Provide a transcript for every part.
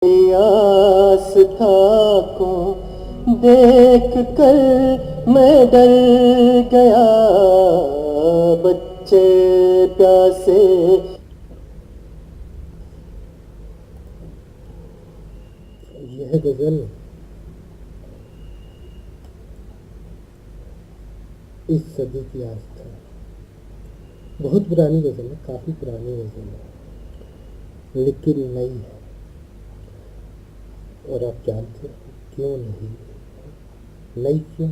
आस्था को देख कर मैं डर गया, बच्चे प्यासे। यह गजल इस सदी की आस्था, बहुत पुरानी गजल है, काफ़ी पुरानी गजल है, लेकिन नई है। और आप जानते हो क्यों नहीं नई? क्यों?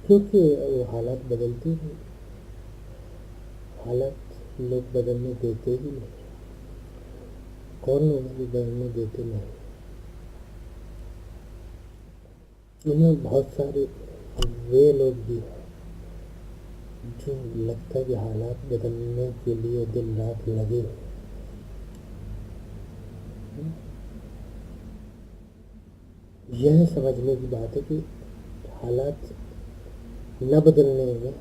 क्योंकि वो हालात बदलते नहीं, हालात लोग बदलने देते ही नहीं। कौन लोग बदलने देते नहीं? इनमें बहुत सारे वे लोग भी हैं जो लगता है कि हालात बदलने के लिए दिन रात लगे। यह समझने की बात है कि हालात न बदलने में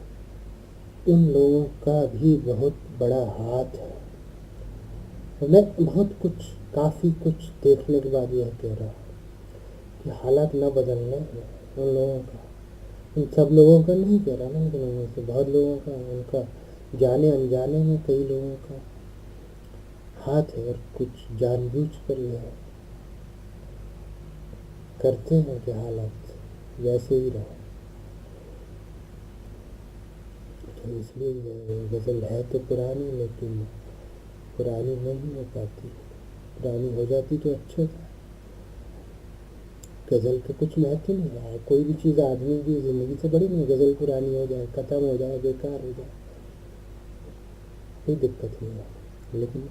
उन लोगों का भी बहुत बड़ा हाथ है। मैं बहुत कुछ, काफ़ी कुछ देखने के बाद यह कह रहा हूँ कि हालात न बदलने में उन लोगों का, इन सब लोगों का नहीं कह रहा ना, लेकिन उनमें से बहुत लोगों का, उनका जाने अनजाने में कई लोगों का हाथ है। और कुछ जानबूझ कर यह करते हैं कि हालात वैसे ही रहे। तो इसलिए यह गज़ल है तो पुरानी, लेकिन पुरानी नहीं हो पाती। पुरानी हो जाती तो अच्छा था। गज़ल का कुछ महत्व नहीं रहा है। कोई भी चीज़ आदमी की ज़िंदगी से बड़ी नहीं। गज़ल पुरानी हो जाए, ख़त्म हो जाए, बेकार हो जाए, कोई दिक्कत नहीं है, लेकिन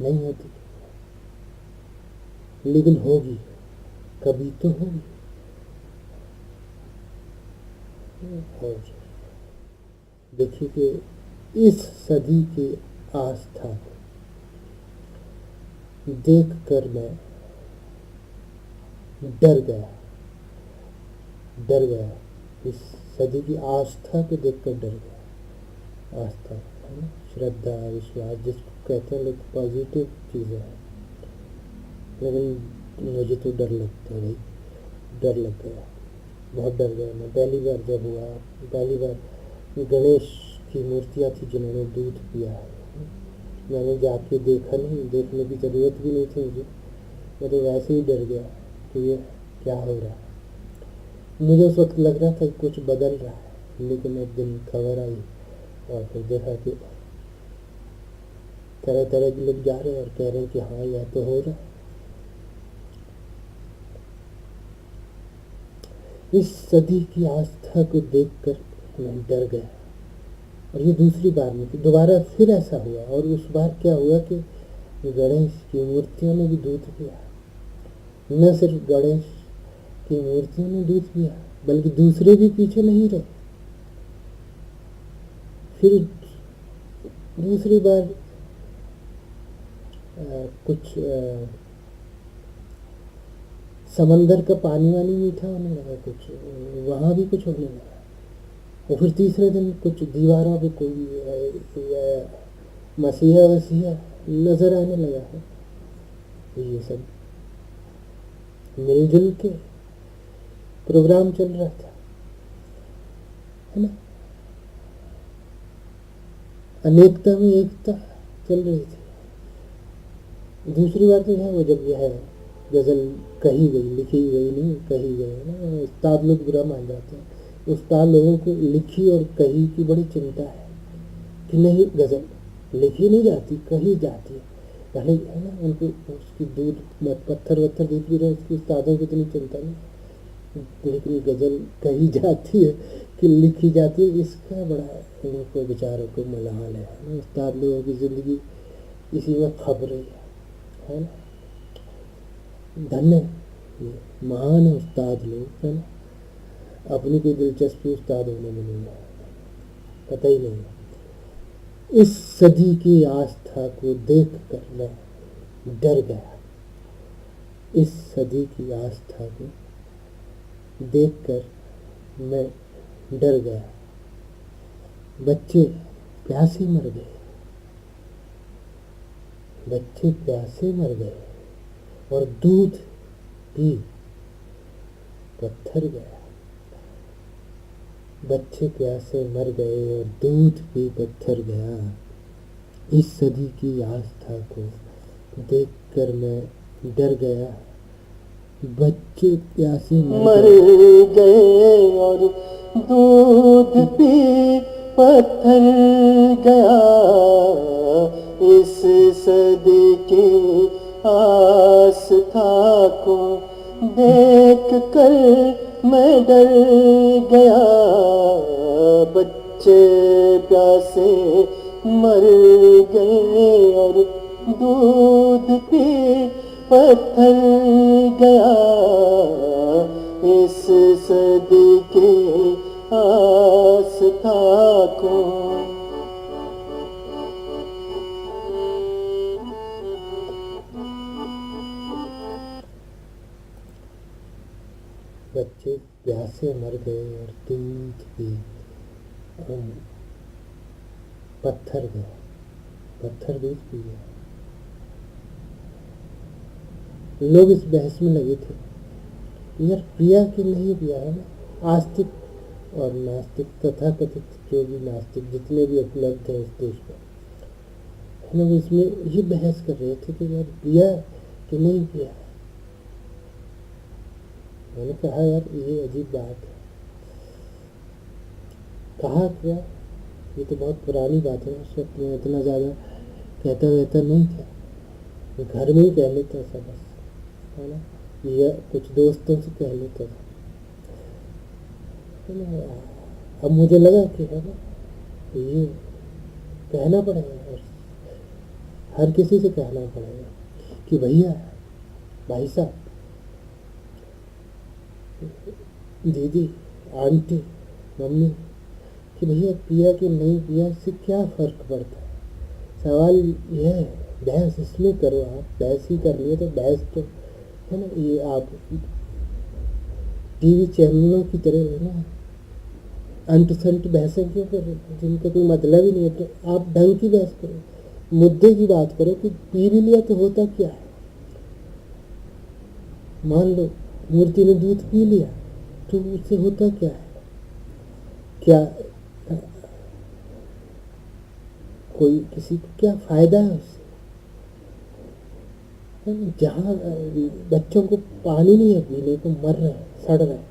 नहीं होती। लेकिन होगी, कभी तो होगी। और देखिए कि इस सदी की आस्था को देख कर मैं डर गया, डर गया। इस सदी की आस्था को देख कर डर गया। आस्था है ना, श्रद्धा, विश्वास जिसको कहते हैं लोग, पॉजिटिव चीज़ें हैं। लेकिन मुझे तो डर लगता है भाई, डर लग गया, बहुत डर गया मैं। पहली बार जब हुआ, पहली बार गणेश की मूर्तियाँ थी जिन्होंने दूध पिया है, मैंने जाके देखा नहीं, देखने की ज़रूरत भी नहीं थी मुझे। मैं तो वैसे ही डर गया कि ये क्या हो रहा है। मुझे उस वक्त लग रहा था कि कुछ बदल रहा है, लेकिन एक दिन खबर आई और फिर देखा कि तरह तरह के लोग जा रहे हैं और कह रहे हैं कि हाँ यह तो हो रहा है। इस सदी की आस्था को देखकर मैं डर गया। और ये दूसरी बार नहीं थी, दोबारा फिर ऐसा हुआ। और उस बार क्या हुआ कि गणेश की मूर्तियों ने भी दूध पिया। न सिर्फ गणेश की मूर्तियों ने दूध पिया, बल्कि दूसरे भी पीछे नहीं रहे। फिर दूसरी बार कुछ समंदर का पानी वानी मीठा होने लगा, कुछ वहाँ भी कुछ होने लगा। और फिर तीसरे दिन कुछ दीवारों पे कोई मसीहा वसीहा नज़र आने लगा है। ये सब मिलजुल के प्रोग्राम चल रहा था, है ना। अनेकता में एकता चल रही थी। दूसरी बार तो है वो, जब यह गज़ल कही गई, लिखी गई नहीं, कही गई है ना। उस्ताद लोग बुरा मान जाते हैं। उस्ताद लोगों को लिखी और कही की बड़ी चिंता है कि नहीं, गज़ल लिखी नहीं जाती, कही जाती है। भले है ना, उनको उसकी दूध पत्थर वत्थर दूध भी रहे, उसकी उस्तादों की इतनी चिंता नहीं, लेकिन गज़ल कही जाती है कि लिखी जाती है, इसका बड़ा उनको बेचारों को मलाल है ना। उस्ताद लोगों की ज़िंदगी इसी में खप रही है ना। धन्य ये महान है उस्ताद लोग, है ना। अपनी कोई दिलचस्पी उस्ताद होने में नहीं है, पता ही नहीं। इस सदी की आस्था को देख कर मैं डर गया। इस सदी की आस्था को देख कर मैं डर गया। बच्चे प्यासे मर गए, बच्चे प्यासे मर गए और दूध पी पत्थर गया। बच्चे प्यासे मर गए और दूध पी पत्थर गया। इस सदी की आस्था को देखकर मैं डर गया। बच्चे प्यासे मर गए और दूध पी पत्थर गया। इस सदी की आस्था को देख कर मैं डर गया। बच्चे प्यासे मर गए और दूध पी पत्थर गया। इस सदी की आस्था को बच्चे प्यासे मर गए और दूध पी पत्थर गया। पत्थर दूध पी गया। लोग इस बहस में लगे थे यार पिया कि नहीं पिया, है ना। आस्तिक और नास्तिक, तथाकथित जो भी नास्तिक जितने भी उपलब्ध हैं इस देश में, है ना, इसमें ये बहस कर रहे थे कि यार पिया कि नहीं पिया। मैंने कहा यार ये अजीब बात है। कहा क्या, ये तो बहुत पुरानी बात है, उस वक्त मैं इतना ज़्यादा कहता नहीं था। घर में ही कह लेता था बस, है ना, या कुछ दोस्तों से कह लेता था, है ना। अब मुझे लगा कि है ना ये कहना पड़ेगा और हर किसी से कहना पड़ेगा कि भैया, भाई साहब, दीदी, आंटी, मम्मी, कि भैया पिया कि नहीं पिया इससे क्या फ़र्क पड़ता है। सवाल यह है, बहस इसमें करो। आप बहस ही कर लिए तो बहस तो, है ना, ये आप टीवी चैनलों की तरह, है ना, अंट संट बहसें क्यों कर रहे हो जिनका कोई मतलब ही नहीं है। तो आप ढंग की बहस करो, मुद्दे की बात करो कि पी भी लिया तो होता क्या है। मान लो मूर्ति ने दूध पी लिया तो उससे होता क्या है, क्या कोई किसी को क्या फायदा है उससे। जहाँ बच्चों को पानी नहीं है पीने को, मर रहे हैं, सड़ रहे हैं,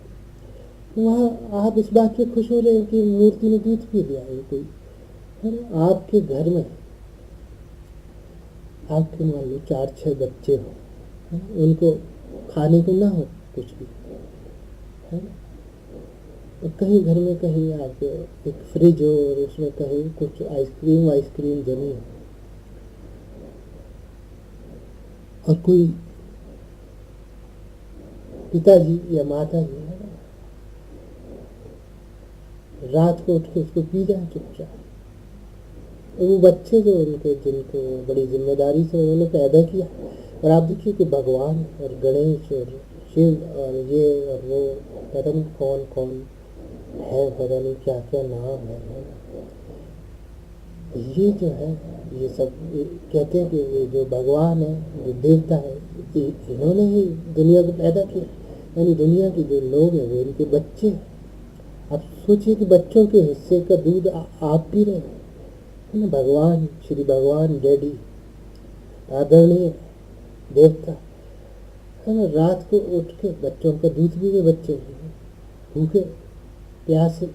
वहाँ आप इस बात पे खुश हो रहे हैं कि मूर्ति ने दूध पी लिया। ये कोई, है ना, आपके घर में आपके मान लो 4-6 बच्चे हो, है ना, उनको खाने को ना हो कुछ भी, है ना, तो कहीं घर में कहीं आप एक फ्रिज हो और उसमें कहीं कुछ आइसक्रीम जमी हो, और कोई पिताजी या माता जी, है ना, रात को उठ के उसको पी जाए चुपचाप। वो बच्चे जो उनके, जिनको बड़ी जिम्मेदारी से उन्होंने पैदा किया, और आप देखिए कि भगवान और गणेश और शिव और ये और वो, पता नहीं कौन कौन है, पता नहीं क्या क्या नाम है। ये जो है, ये सब कहते हैं कि ये जो भगवान है, जो देवता है, इन्होंने ही दुनिया को पैदा किया, यानी दुनिया के जो लोग हैं वो इनके बच्चे हैं। आप सोचिए कि बच्चों के हिस्से का दूध आप पी रहे हैं, है ना। भगवान, श्री भगवान डैडी, आदरणीय देवता, है ना, रात को उठ के बच्चों का दूध पी के बच्चे भूखे प्यासे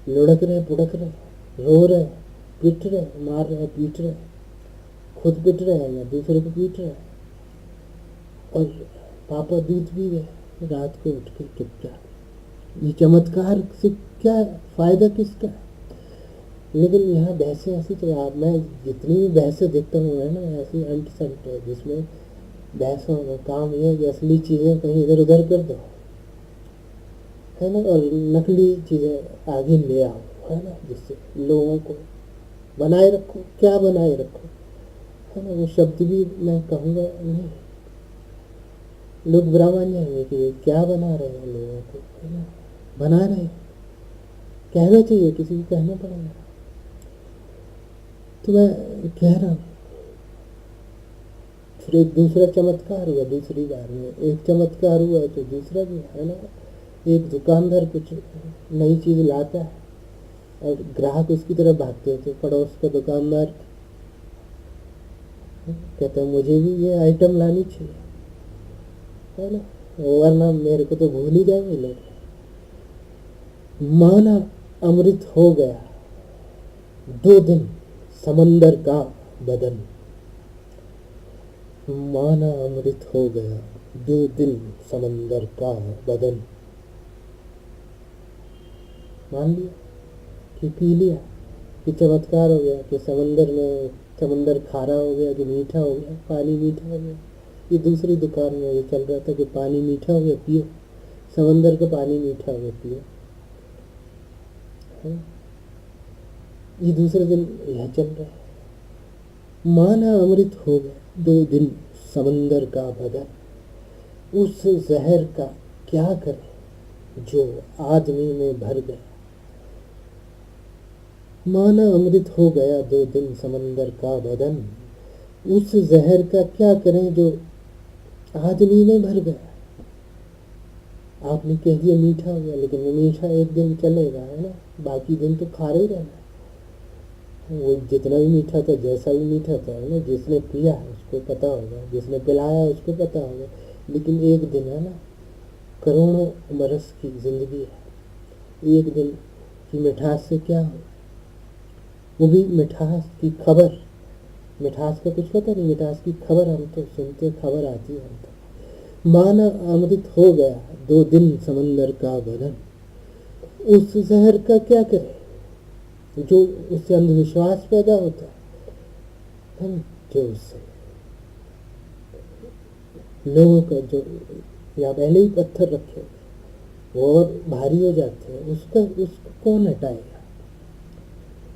लुढ़क रहे, पुढ़क रहे, रो रहे, पिट रहे, मार रहे, पीट रहे, खुद पिट रहे हैं या दूसरे को पीट रहे हैं, और पापा दूध पी गए रात को उठ के चुपचाप। ये चमत्कार से क्या फ़ायदा किसका है। लेकिन यहाँ बहसें ऐसी, तो आप, मैं जितनी भी बहसें देखता हूँ, है ना, ऐसी अंट संट है जिसमें बहसों का काम यह है कि असली चीज़ें कहीं इधर उधर कर दो, है ना, और नकली चीज़ें आगे ले आओ, है ना, जिससे लोगों को बनाए रखो। क्या बनाए रखो, है ना, वो शब्द भी मैं कहूँगा नहीं, लोग बुरा मान जाएंगे कि ये क्या बना रहे हैं लोगों को, है ना, बना रहे हैं। कहना चाहिए, किसी को कहना पड़ेगा। तो मैं कह रहा हूँ फिर एक दूसरा चमत्कार हुआ दूसरी बार में, एक चमत्कार हुआ तो दूसरा भी है ना। एक दुकानदार कुछ नई चीज़ लाता है और ग्राहक उसकी तरफ भागते हैं, तो पड़ोस का दुकानदार कहता है मुझे भी ये आइटम लानी चाहिए, है ना, वरना मेरे को तो भूल ही जाएंगे लोग। माना अमृत हो गया 2 दिन समंदर का बदन, माना अमृत हो गया 2 दिन समंदर का बदन। मान लिया कि पी लिया कि चमत्कार हो गया, कि समंदर खारा हो गया कि मीठा हो गया, पानी मीठा हो गया। ये दूसरी दुकान में ये चल रहा था कि पानी मीठा हो गया पियो, समंदर का पानी मीठा हो गया पियो, है। ये दूसरे दिन यह चल रहा है, माना अमृत हो गया 2 दिन समंदर का बदन, उस जहर का क्या करे जो आदमी में भर गया। माना अमृत हो गया 2 दिन समंदर का बदन, उस जहर का क्या करें जो आदमी में भर गया। आपने कह दिया मीठा हो गया, लेकिन वो मीठा एक दिन चलेगा, है ना, बाकी दिन तो खारे ही रहना। वो जितना भी मीठा था, जैसा भी मीठा था, है ना, जिसने पिया उसको पता होगा, जिसने पिलाया उसको पता होगा। लेकिन एक दिन, है ना, करोड़ों बरस की जिंदगी है, एक दिन की मिठास से क्या हो। वो भी मिठास की खबर, मिठास का कुछ पता नहीं, मिठास की खबर हम तो सुनते, खबर आती है हम तो। माना अमृत हो गया 2 दिन समंदर का बदन, उस जहर का क्या करे जो उससे अंधविश्वास पैदा होता है, जो उससे लोगों का जो या पहले ही पत्थर रखे वो और भारी हो जाते हैं, उसको कौन हटाएगा।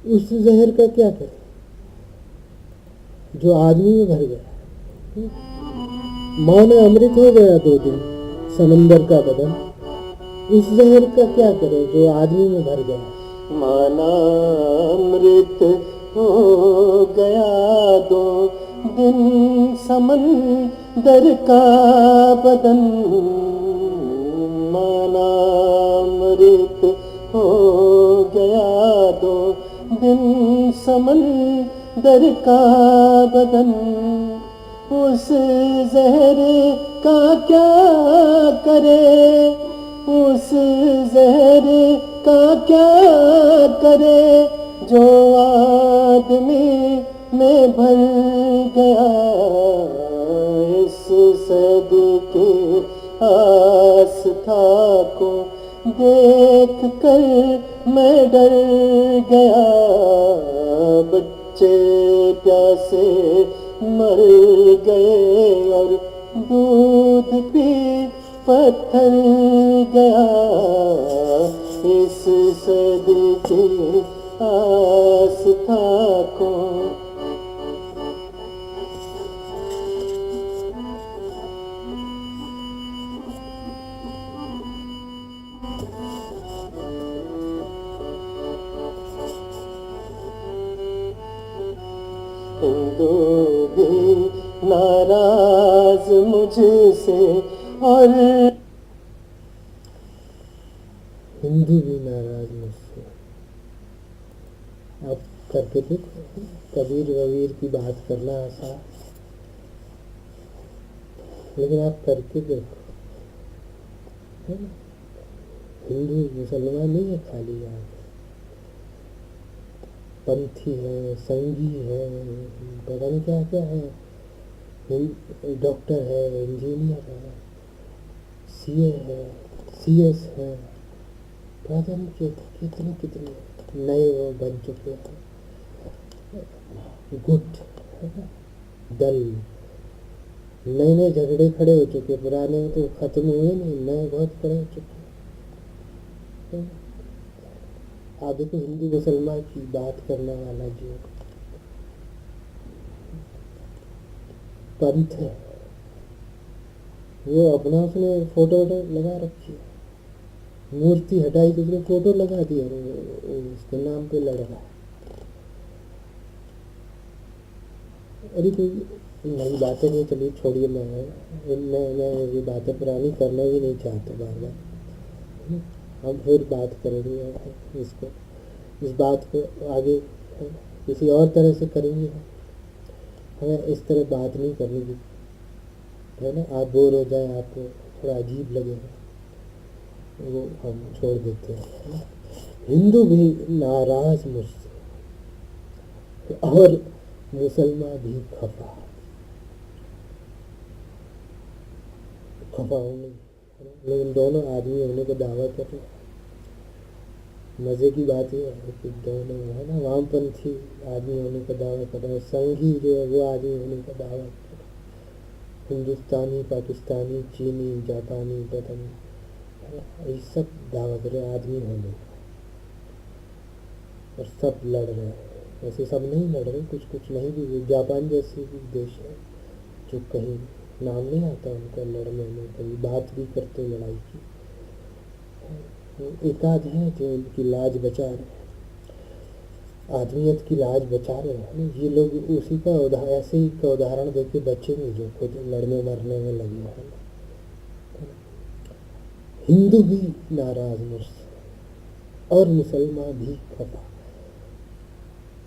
उस जहर का क्या करे जो आदमी में भर गया। माना अमृत हो गया 2 दिन समंदर का बदन, उस जहर का क्या करे जो आदमी में भर गया। माना अमृत हो गया 2 दिन समंदर का बदन, माना अमृत हो गया 2 दिन समंदर का बदन, उस जहर का क्या करे, उस जहर का क्या करे जो आदमी में भर गया। इस सदके आस्था को देख कर मैं डर गया, बच्चे प्यासे मर गए और दूध पी पत्थर गया। इस सदके आस्था को हिंदू भी नाराज मुझसे और हिंदू भी नाराज मुझसे। आप करके देखो, कबीर वबीर की बात करना आसान, लेकिन आप करके देखो, है ना। हिंदू मुसलमान नहीं है खाली, यहाँ पंथी है, संगी है, पता नहीं क्या क्या है, डॉक्टर है, इंजीनियर है, सीए है, सीएस है, पता नहीं कितने कितने नए वो बन चुके हैं, गुट दल, नए नए झगड़े खड़े हो चुके, पुराने तो खत्म हुए नहीं, नए बहुत खड़े हो चुके हैं। आप देखो हिंदू मुसलमान की बात करने वाला जो पंथ है, वो अपना उसने फोटो वोटो लगा रखी है, मूर्ति हटाई तो उसने फोटो लगा दिया, उसके नाम पे लड़ रहा है। अरे कोई नई बातें नहीं, चलिए छोड़िए, मैं ये बातें पुरानी करना भी नहीं चाहता बार बार। हम फिर बात करेंगे इसको, इस बात को आगे किसी और तरह से करेंगे। हमें इस तरह बात नहीं करनी थी, है ना। आप बोर हो जाए, आपको थोड़ा अजीब लगे, वो हम छोड़ देते हैं, है ना? हिंदू भी नाराज मुझसे और मुसलमान भी खफा होंगे, है ना? लेकिन दोनों आदमी होने का दावा कर रहे हैं। मज़े की बात यह है कि दोनों, है ना, वामपंथी आदमी होने का दावा कर रहे हैं, संघी जो है वो आदमी होने का दावा कर रहे हैं, हिंदुस्तानी, पाकिस्तानी, चीनी, जापानी, पता नहीं, है ना, ये सब दावा कर रहे हैं आदमी होने का, और सब लड़ रहे हैं। वैसे सब नहीं लड़ रहे, कुछ कुछ नहीं भी, जापान जैसे भी देश है जो कहीं नाम नहीं आता उनका लड़ने में, कहीं बात भी करते लड़ाई की, एक आध है जो इनकी लाज बचा रहे, आदमियत की लाज बचा रहे हैं। ये लोग उसी का ऐसे ही का उदाहरण देके बचेंगे जो खुद लड़ने मरने में लगे हैं। हिंदू भी नाराज मुझसे और मुसलमान भी खफा।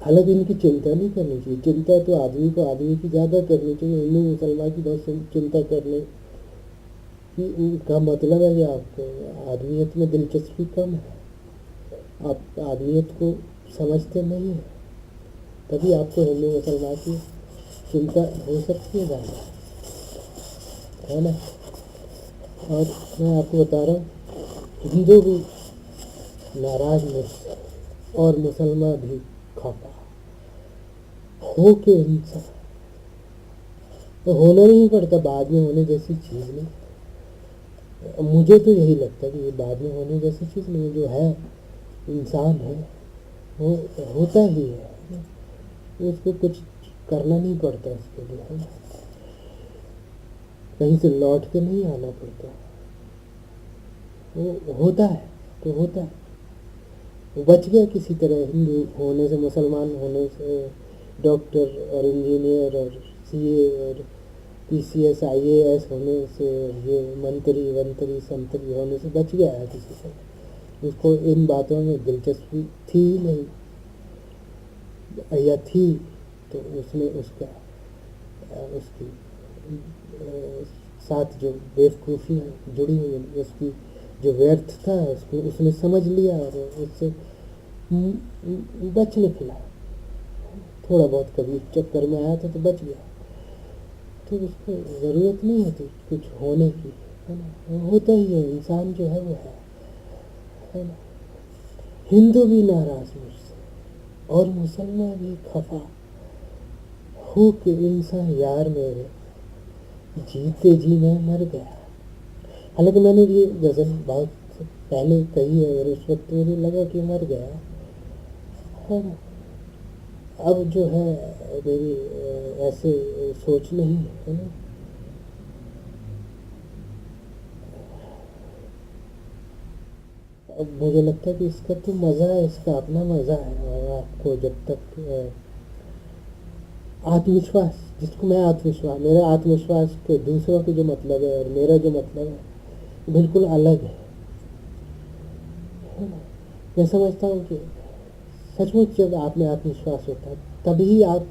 हालांकि इनकी चिंता नहीं करनी चाहिए, चिंता तो आदमी को आदमी की ज़्यादा करनी चाहिए। हिंदू मुसलमान की बहुत चिंता करने का मतलब है कि आपको आदमियत में दिलचस्पी कम है, आप आदमियत को समझते नहीं हैं, तभी आपको हिंदू मुसलमान की चिंता हो सकती है ज़्यादा, है ना। और मैं आपको बता रहा हूँ, हिंदू भी नाराज मुझसे और मुसलमान भी खफा हो के इंसान। तो होना नहीं पड़ता, बाद में होने जैसी चीज़ नहीं। मुझे तो यही लगता है कि ये बाद में होने जैसी चीज़ नहीं, जो है इंसान है वो होता ही है, उसको कुछ करना नहीं पड़ता उसके लिए, है ना। कहीं से लौट के नहीं आना पड़ता, वो होता है तो होता है। वो बच गया किसी तरह, हिंदू होने से, मुसलमान होने से, डॉक्टर और इंजीनियर और सीए और पीसीएस आईएएस होने से, ये मंत्री वंत्री संतरी होने से बच गया है किसी तरह। उसको इन बातों में दिलचस्पी थी ही नहीं, या थी तो उसने उसका उसकी साथ जो बेवकूफ़ी जुड़ी हुई, उसकी जो व्यर्थता है उसको उसने समझ लिया और उससे बच निकला। थोड़ा बहुत कभी चक्कर में आया था तो बच गया, तो उसको ज़रूरत नहीं होती कुछ होने की, है ना। वो होता ही है, इंसान जो है वो है ना। हिंदू भी नाराज मुझसे और मुसलमान भी खफा हो के इंसान यार मेरे जीते जी मैं मर गया। हालांकि मैंने ये गज़ल बहुत पहले कही है और उस वक्त मुझे लगा कि मर गया, है ना। अब जो है मेरी ऐसे सोच नहीं है ना। अब मुझे लगता है कि इसका तो मज़ा है, इसका अपना मज़ा है। और आपको जब तक आत्मविश्वास, जिसको मैं आत्मविश्वास, मेरा आत्मविश्वास के दूसरों के जो मतलब है और मेरा जो मतलब है बिल्कुल अलग है ना। मैं समझता हूँ कि सचमुच जब आप में आत्मविश्वास होता है तभी आप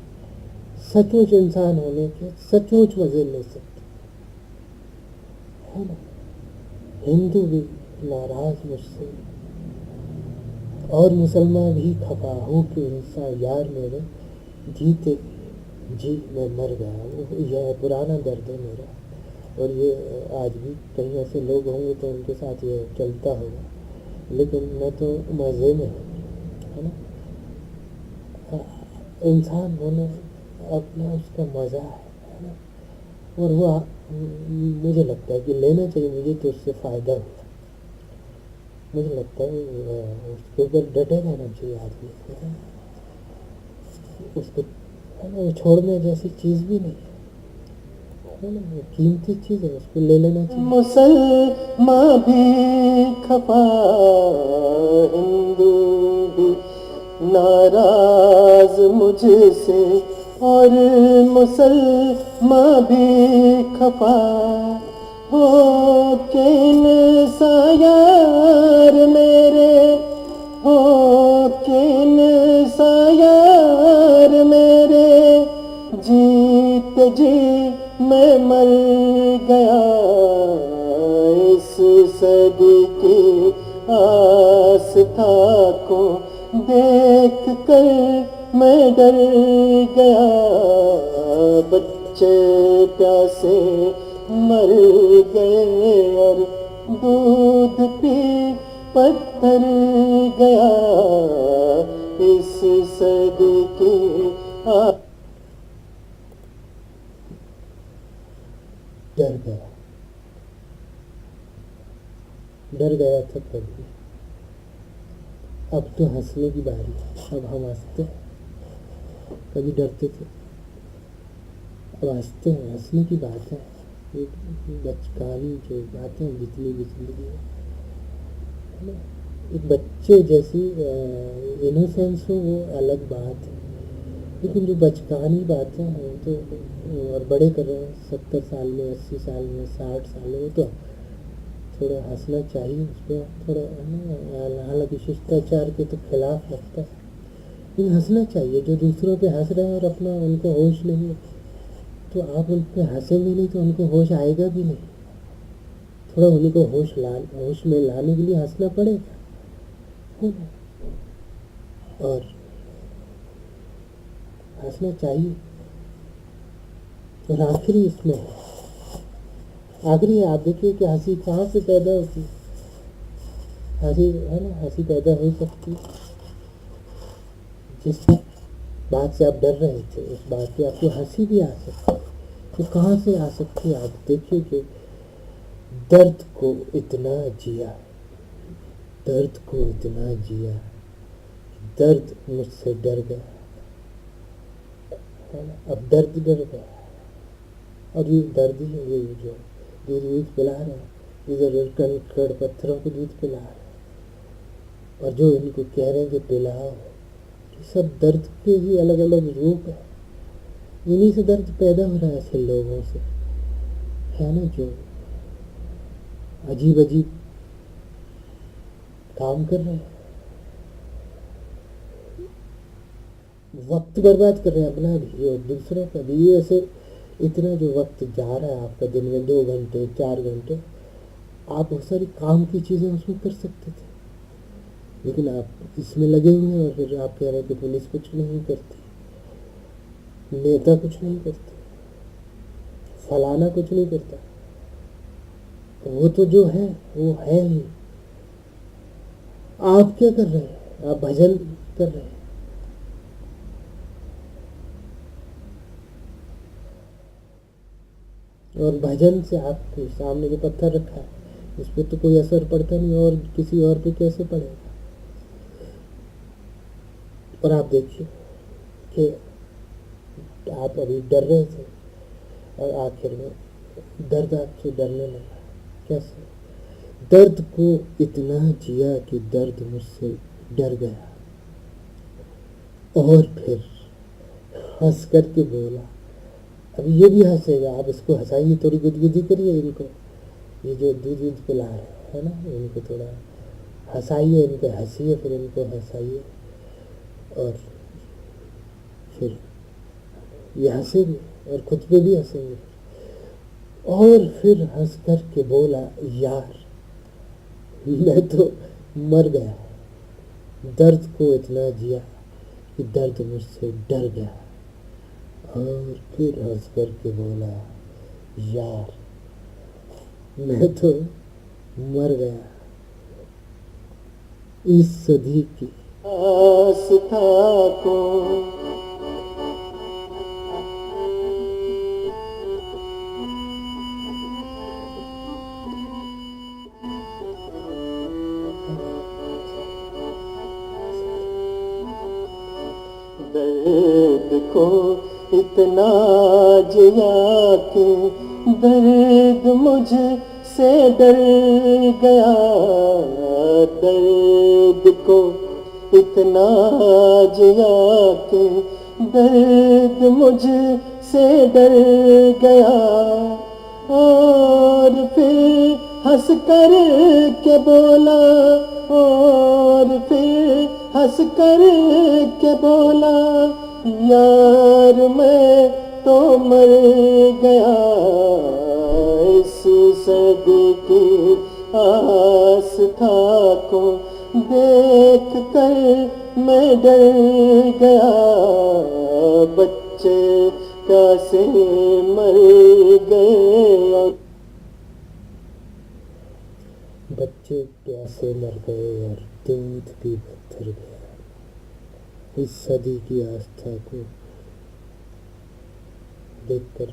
सचमुच इंसान होने के सचमुच मज़े ले सकते, है ना। हिंदू भी नाराज मुझसे और मुसलमान भी खफा हो के इंसान यार मेरे जीते जी मैं मर गया। यह पुराना दर्द है मेरा, और ये आज भी कहीं ऐसे लोग होंगे तो उनके साथ ये चलता होगा, लेकिन मैं तो मज़े में हूँ, है ना। इंसान होना अपना उसका मज़ा है ना। और वो मुझे लगता है कि लेना चाहिए, मुझे तो उससे फ़ायदा हुआ। मुझे लगता है उसके ऊपर डटे रहना चाहिए आदमी, है ना। उसको, है ना, वो छोड़ने जैसी चीज़ भी नहीं है ना, वो कीमती चीज़ है, उसको ले लेना चाहिए। मुसलमान भी खफा, हिंदू भी नाराज मुझसे और मुसलमान भी खफा हो के सा यार मेरे, हो के सा यार मेरे, जीत जी मैं मर गया इस सदी की आस्था को देख कर मैं डर गया। बच्चे प्यासे मर गए और दूध पी पत्थर गया इस सदी की डर गया था कभी, अब तो हंसने की बारी है। अब हम हंसते हैं, कभी डरते थे, अब हंसते हैं। हंसने की बात है, एक बचकानी जो बातें बिजली बिजली की है ना, एक बच्चे जैसी इनोसेंस हो वो अलग बात है, लेकिन जो बचकानी बातें हैं तो और बड़े कर रहे हैं 70 साल में, 80 साल में, 60 साल में, तो थोड़ा हंसना चाहिए उस पर थोड़ा, है ना। हालांकि शिष्टाचार के तो खिलाफ लगता है, लेकिन हंसना चाहिए। जो दूसरों पे हंस रहे हैं और अपना उनको होश नहीं है, तो आप उन पर हंसेंगे नहीं तो उनको होश आएगा भी नहीं। थोड़ा उनको होश में लाने के लिए हंसना पड़ेगा, है ना। और हंसना चाहिए। और आखिरी इसमें है, आखिरी आप देखिए कि हंसी कहाँ से पैदा होती है। हंसी, है ना, हंसी पैदा हो सकती है जिस बात से आप डर रहे थे, उस बात पे आपको हंसी भी आ सकती है। तो कहाँ से आ सकती है? आप देखिए कि दर्द को इतना जिया, दर्द को इतना जिया, दर्द मुझसे डर गया, है ना। अब दर्द डर गया, और ये दर्द ही है, ये जो दूध पिला रहे हैं, इधर कंकड़ पत्थरों को दूध पिला रहे हैं, और जो इनको कह रहे हैं कि पिलाओ, ये सब दर्द के ही अलग अलग रूप है। इन्हीं से दर्द पैदा हो रहा है ऐसे लोगों से, है ना, जो अजीब अजीब काम कर रहे हैं, वक्त बर्बाद कर रहे हैं अपना भी और दूसरों का भी। ये ऐसे इतना जो वक्त जा रहा है आपका दिन में 2 घंटे 4 घंटे, आप बहुत सारी काम की चीज़ें उसमें कर सकते थे, लेकिन आप इसमें लगे हुए हैं। और फिर आप कह रहे हैं कि पुलिस कुछ नहीं करती, नेता कुछ नहीं करते, फलाना कुछ नहीं करता। वो तो जो है वो है ही। आप क्या कर रहे हैं? आप भजन कर रहे हैं। और भजन से आपके सामने जो पत्थर रखा है उस पर तो कोई असर पड़ता नहीं, और किसी और पे कैसे पड़ेगा? और आप देखिए कि आप अभी डर रहे थे और आखिर में दर्द आपसे डरने लगा। कैसे? दर्द को इतना जिया कि दर्द मुझसे डर गया, और फिर हंस करके बोला। अब ये भी हंसेगा, आप इसको हंसाइए, थोड़ी गुदगुदी करिए इनको, ये जो दूध पिला रहे है ना, इनको थोड़ा हंसाइए, इनको हंसिए, फिर इनको हंसाइए, और फिर ये हंसेंगे और खुद पे भी हंसेंगे। और फिर हंस कर के बोला, यार मैं तो मर गया, दर्द को इतना जिया कि दर्द मुझसे डर गया। और फिर हंस कर के बोला, यार मैं तो मर गया इस सदी की आस्था को। दर्द को इतना जिया कि दर्द मुझसे डर गया। दर्द को इतना जिया कि दर्द मुझसे डर गया और फिर हंस कर के बोला, और फिर हंस कर के बोला, यार मैं तो मर गया। इस सदी की आस्था को देख कर मैं डर गया। बच्चे कैसे मर गए और बच्चे प्यासे मर गए और दूध भी पत्थर गया। इस सदी की आस्था को देखकर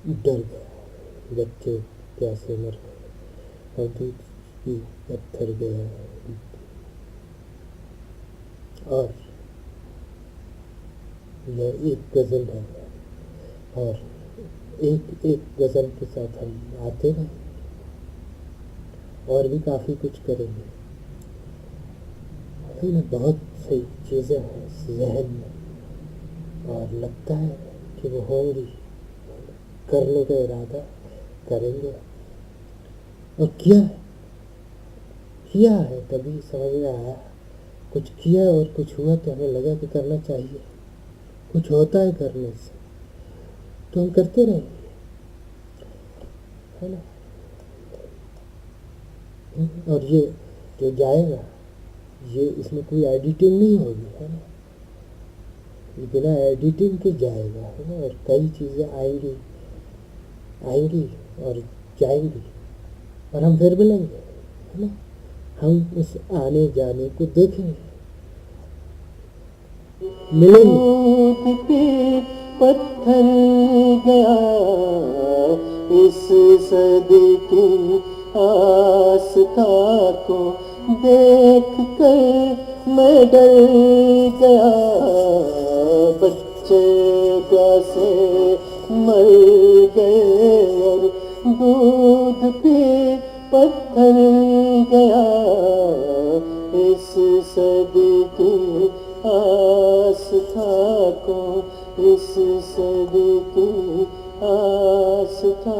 डर गया। बच्चे प्यासे मर गए और दूध भी पत्थर गया। और यह एक गज़ल है और एक एक गज़ल के साथ हम आते रहें और भी काफ़ी कुछ करेंगे। बहुत सही चीज़ें हैं ज़हन में और लगता है कि वो होंगी, करने का इरादा करेंगे और किया है। कभी समझ में आया कुछ किया और कुछ हुआ तो हमें लगा कि करना चाहिए। कुछ होता है करने से तो हम करते रहेंगे, है ना। और ये जो जाएगा ये इसमें कोई एडिटिंग नहीं होगी, है ना। ये बिना एडिटिंग के जाएगा, है ना। और कई चीज़ें आएंगी और जाएंगी और हम फिर मिलेंगे, है ना। हम उस आने जाने को देखेंगे, मिलेंगे। पत्थर गया इस सदी की आस्था को देख कर मैं डर गया। बच्चे कैसे मर गए और दूध पी पत्थर गया। इस सदी की आस्था को, इस सदी की आस्था